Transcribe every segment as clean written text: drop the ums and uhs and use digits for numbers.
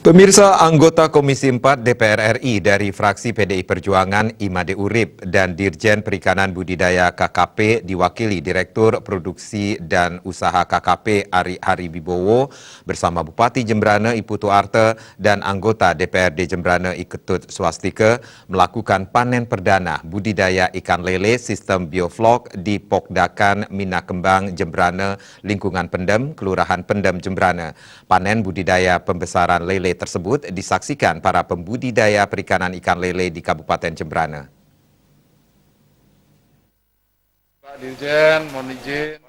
Pemirsa, anggota Komisi 4 DPR RI dari fraksi PDI Perjuangan Imade Urip dan Dirjen Perikanan Budidaya KKP diwakili Direktur Produksi dan Usaha KKP Ari Hariwibowo bersama Bupati Jembrana Iputu Arte dan anggota DPRD Jembrana Iketut Swastika melakukan panen perdana budidaya ikan lele sistem bioflok di Pokdakan Minakembang Jembrana, Lingkungan Pendem, Kelurahan Pendem Jembrana. Panen budidaya pembesaran lele tersebut disaksikan para pembudidaya perikanan ikan lele di Kabupaten Jembrana. Pak Dirjen, mohon izin.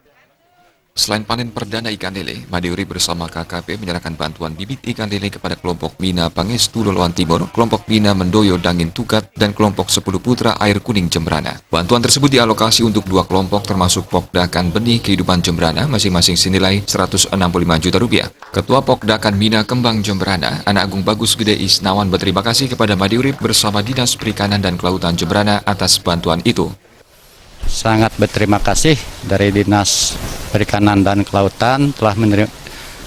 Selain panen perdana ikan lele, Imade Urip bersama KKP menyerahkan bantuan bibit ikan lele kepada kelompok Bina Pangestu Loloan Timur, kelompok Bina Mendoyo Dangin Tukat, dan kelompok 10 Putra Air Kuning Jembrana. Bantuan tersebut dialokasi untuk 2 kelompok termasuk Pokdakan Benih Kehidupan Jembrana masing-masing senilai Rp165 juta. Ketua Pokdakan Bina Kembang Jembrana, Anak Agung Bagus Gede Isnawan berterima kasih kepada Imade Urip bersama Dinas Perikanan dan Kelautan Jembrana atas bantuan itu. Sangat berterima kasih dari Dinas Perikanan dan Kelautan telah menerima,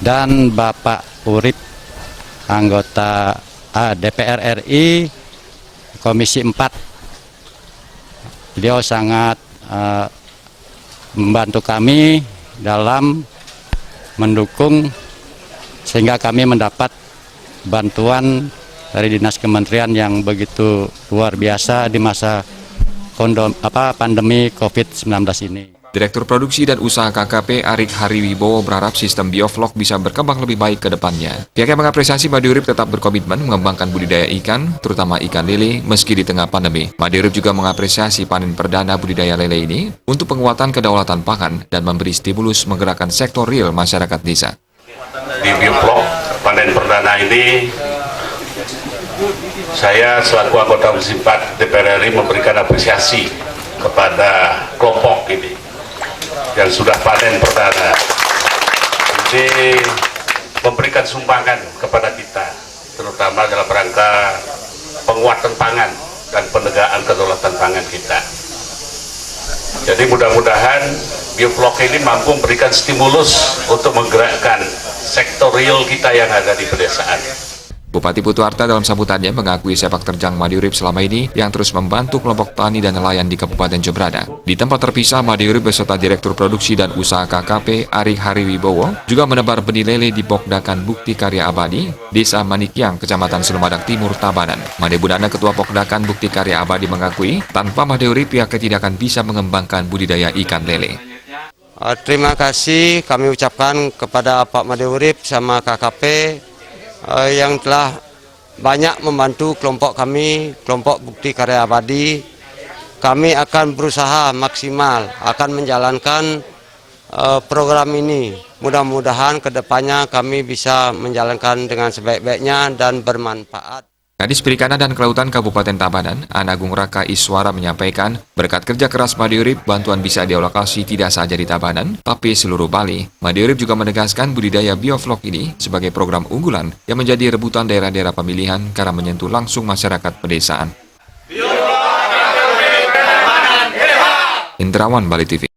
dan Bapak Urip, anggota DPR RI Komisi 4. Beliau sangat membantu kami dalam mendukung sehingga kami mendapat bantuan dari Dinas Kementerian yang begitu luar biasa di masa pandemi COVID-19 ini. Direktur Produksi dan Usaha KKP Ari Hariwibowo berharap sistem bioflok bisa berkembang lebih baik ke depannya. Pihaknya mengapresiasi Imade Urip tetap berkomitmen mengembangkan budidaya ikan, terutama ikan lele, meski di tengah pandemi. Imade Urip juga mengapresiasi panen perdana budidaya lele ini untuk penguatan kedaulatan pangan dan memberi stimulus menggerakkan sektor real masyarakat desa. Di bioflok panen perdana ini, saya selaku anggota Komisi 4 DPR RI memberikan apresiasi kepada kelompok ini yang sudah panen perdana. Ini memberikan sumbangan kepada kita, terutama dalam rangka penguatan pangan dan penegakan kedaulatan pangan kita. Jadi mudah-mudahan bioflok ini mampu memberikan stimulus untuk menggerakkan sektor real kita yang ada di pedesaan. Bupati Putu Arte dalam sambutannya mengakui sepak terjang Imade Urip selama ini yang terus membantu kelompok tani dan nelayan di Kabupaten Jembrana. Di tempat terpisah, Imade Urip beserta Direktur Produksi dan Usaha KKP Ari Hariwibowo juga menebar benih lele di Pokdakan Bukti Karya Abadi, Desa Manikyang, Kecamatan Selumadang Timur, Tabanan. Made Budana, Ketua Pokdakan Bukti Karya Abadi mengakui tanpa Imade Urip pihaknya tidak akan bisa mengembangkan budidaya ikan lele. Terima kasih kami ucapkan kepada Pak Imade Urip sama KKP yang telah banyak membantu kelompok kami, kelompok Bukti Karya Abadi. Kami akan berusaha maksimal, akan menjalankan program ini. Mudah-mudahan kedepannya kami bisa menjalankan dengan sebaik-baiknya dan bermanfaat. Kadis Perikanan dan Kelautan Kabupaten Tabanan, Anak Agung Raka Iswara menyampaikan, berkat kerja keras Imade Urip, bantuan bisa dialokasi tidak saja di Tabanan, tapi seluruh Bali. Imade Urip juga menegaskan budidaya bioflok ini sebagai program unggulan yang menjadi rebutan daerah-daerah pemilihan karena menyentuh langsung masyarakat pedesaan. Indrawan, Bali TV.